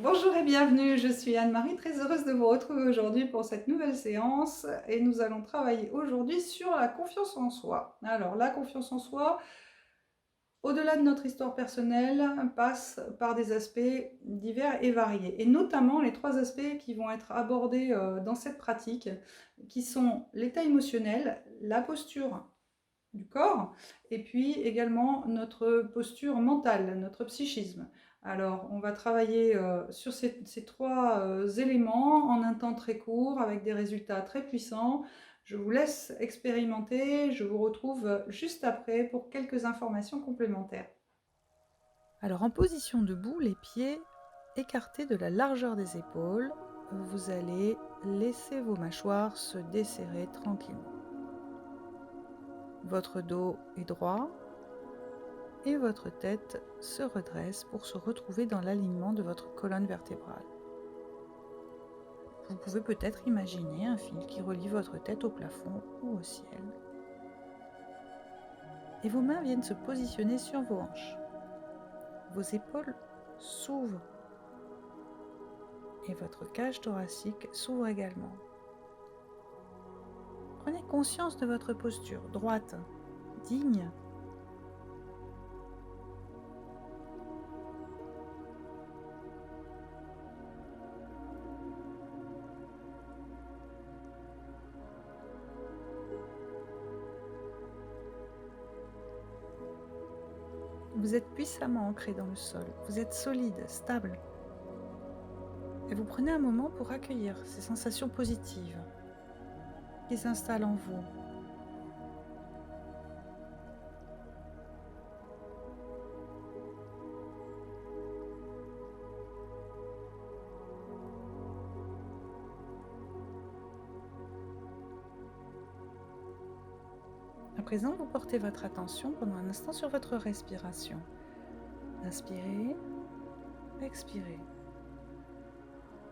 Bonjour et bienvenue, je suis Anne-Marie, très heureuse de vous retrouver aujourd'hui pour cette nouvelle séance et nous allons travailler aujourd'hui sur la confiance en soi. Alors la confiance en soi, au-delà de notre histoire personnelle, passe par des aspects divers et variés et notamment les trois aspects qui vont être abordés dans cette pratique qui sont l'état émotionnel, la posture du corps et puis également notre posture mentale, notre psychisme. Alors, on va travailler sur ces trois éléments en un temps très court avec des résultats très puissants. Je vous laisse expérimenter, je vous retrouve juste après pour quelques informations complémentaires. Alors, en position debout, les pieds écartés de la largeur des épaules, vous allez laisser vos mâchoires se desserrer tranquillement. Votre dos est droit et votre tête se redresse pour se retrouver dans l'alignement de votre colonne vertébrale. Vous pouvez peut-être imaginer un fil qui relie votre tête au plafond ou au ciel. Et vos mains viennent se positionner sur vos hanches. Vos épaules s'ouvrent et votre cage thoracique s'ouvre également. Prenez conscience de votre posture droite, digne. Vous êtes puissamment ancré dans le sol. Vous êtes solide, stable. Et vous prenez un moment pour accueillir ces sensations positives qui s'installent en vous. À présent, vous portez votre attention pendant un instant sur votre respiration. Inspirez, expirez.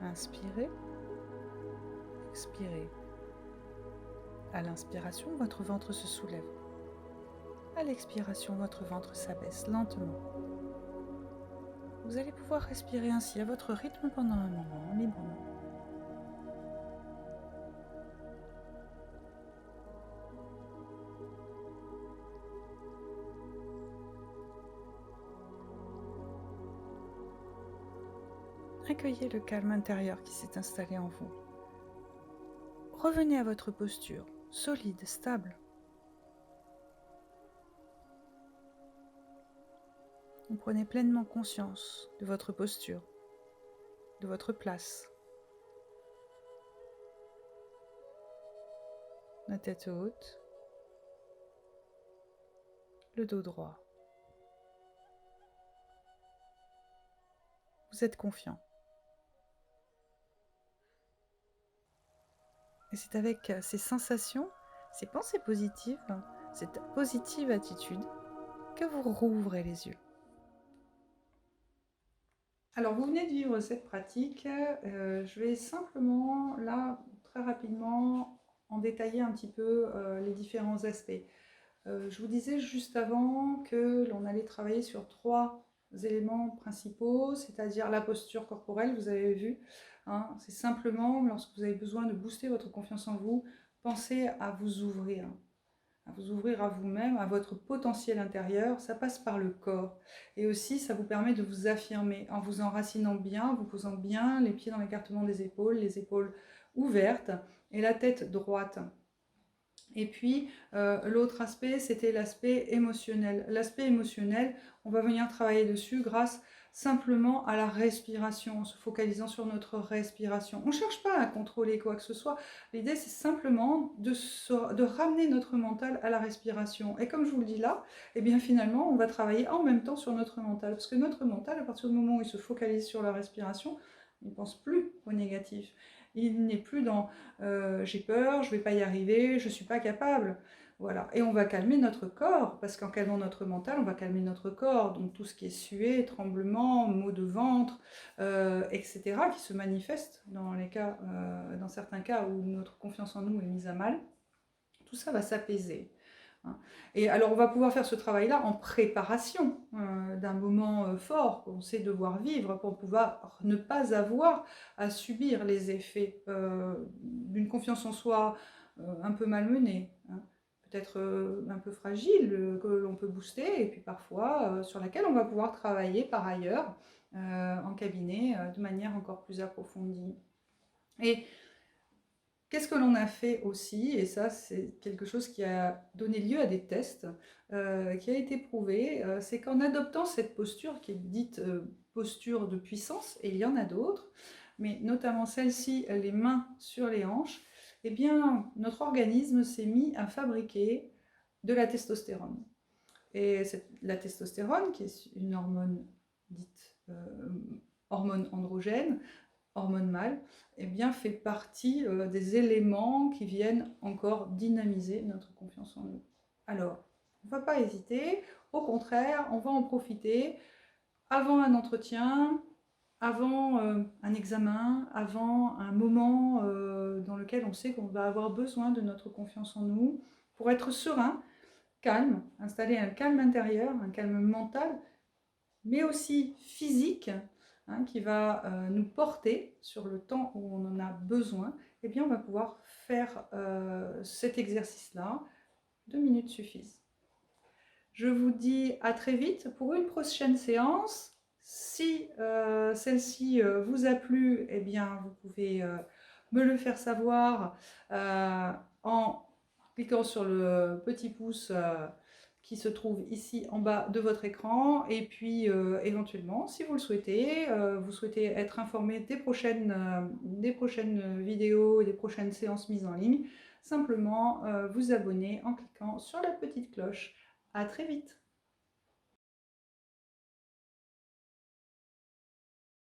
Inspirez, expirez. À l'inspiration, votre ventre se soulève. À l'expiration, votre ventre s'abaisse lentement. Vous allez pouvoir respirer ainsi à votre rythme pendant un moment, librement. Accueillez le calme intérieur qui s'est installé en vous. Revenez à votre posture, solide, stable. Vous prenez pleinement conscience de votre posture, de votre place. La tête haute, le dos droit. Vous êtes confiant. Et c'est avec ces sensations, ces pensées positives, cette positive attitude que vous rouvrez les yeux. Alors, vous venez de vivre cette pratique. Je vais simplement, là, très rapidement, en détailler un petit peu les différents aspects. Je vous disais juste avant que l'on allait travailler sur trois éléments principaux, c'est-à-dire la posture corporelle, vous avez vu. Hein, c'est simplement, lorsque vous avez besoin de booster votre confiance en vous, pensez à vous ouvrir à vous-même, à votre potentiel intérieur. Ça passe par le corps. Et aussi, ça vous permet de vous affirmer en vous enracinant bien, en vous posant bien les pieds dans l'écartement des épaules, les épaules ouvertes et la tête droite. Et puis, l'autre aspect, c'était l'aspect émotionnel. L'aspect émotionnel, on va venir travailler dessus grâce simplement à la respiration, en se focalisant sur notre respiration. On ne cherche pas à contrôler quoi que ce soit. L'idée, c'est simplement de ramener notre mental à la respiration. Et comme je vous le dis là, eh bien finalement, on va travailler en même temps sur notre mental. Parce que notre mental, à partir du moment où il se focalise sur la respiration, il ne pense plus au négatif. Il n'est plus dans j'ai peur, je ne vais pas y arriver, je ne suis pas capable. Voilà. Et on va calmer notre corps, parce qu'en calmant notre mental, on va calmer notre corps. Donc tout ce qui est suée, tremblement, maux de ventre, etc., qui se manifestent dans certains cas où notre confiance en nous est mise à mal, tout ça va s'apaiser. hein. Et alors, on va pouvoir faire ce travail-là en préparation d'un moment fort qu'on sait devoir vivre pour pouvoir ne pas avoir à subir les effets d'une confiance en soi un peu malmenée, hein. Peut-être un peu fragile, que l'on peut booster, et puis parfois sur laquelle on va pouvoir travailler par ailleurs en cabinet de manière encore plus approfondie. Et qu'est-ce que l'on a fait aussi, et ça c'est quelque chose qui a donné lieu à des tests, qui a été prouvé, c'est qu'en adoptant cette posture qui est dite posture de puissance, et il y en a d'autres, mais notamment celle-ci, les mains sur les hanches, eh bien notre organisme s'est mis à fabriquer de la testostérone. Et la testostérone, qui est une hormone dite hormone androgène, hormone mâle, eh bien, fait partie des éléments qui viennent encore dynamiser notre confiance en nous. Alors, on ne va pas hésiter, au contraire, on va en profiter avant un entretien, avant un examen, avant un moment dans lequel on sait qu'on va avoir besoin de notre confiance en nous, pour être serein, calme, installer un calme intérieur, un calme mental, mais aussi physique, hein, qui va nous porter sur le temps où on en a besoin. Eh bien, on va pouvoir faire cet exercice-là. 2 minutes suffisent. Je vous dis à très vite pour une prochaine séance. Si celle-ci vous a plu, eh bien, vous pouvez me le faire savoir en cliquant sur le petit pouce qui se trouve ici en bas de votre écran, et puis éventuellement, si vous le souhaitez, vous souhaitez être informé des prochaines vidéos et des prochaines séances mises en ligne, simplement vous abonner en cliquant sur la petite cloche. À très vite!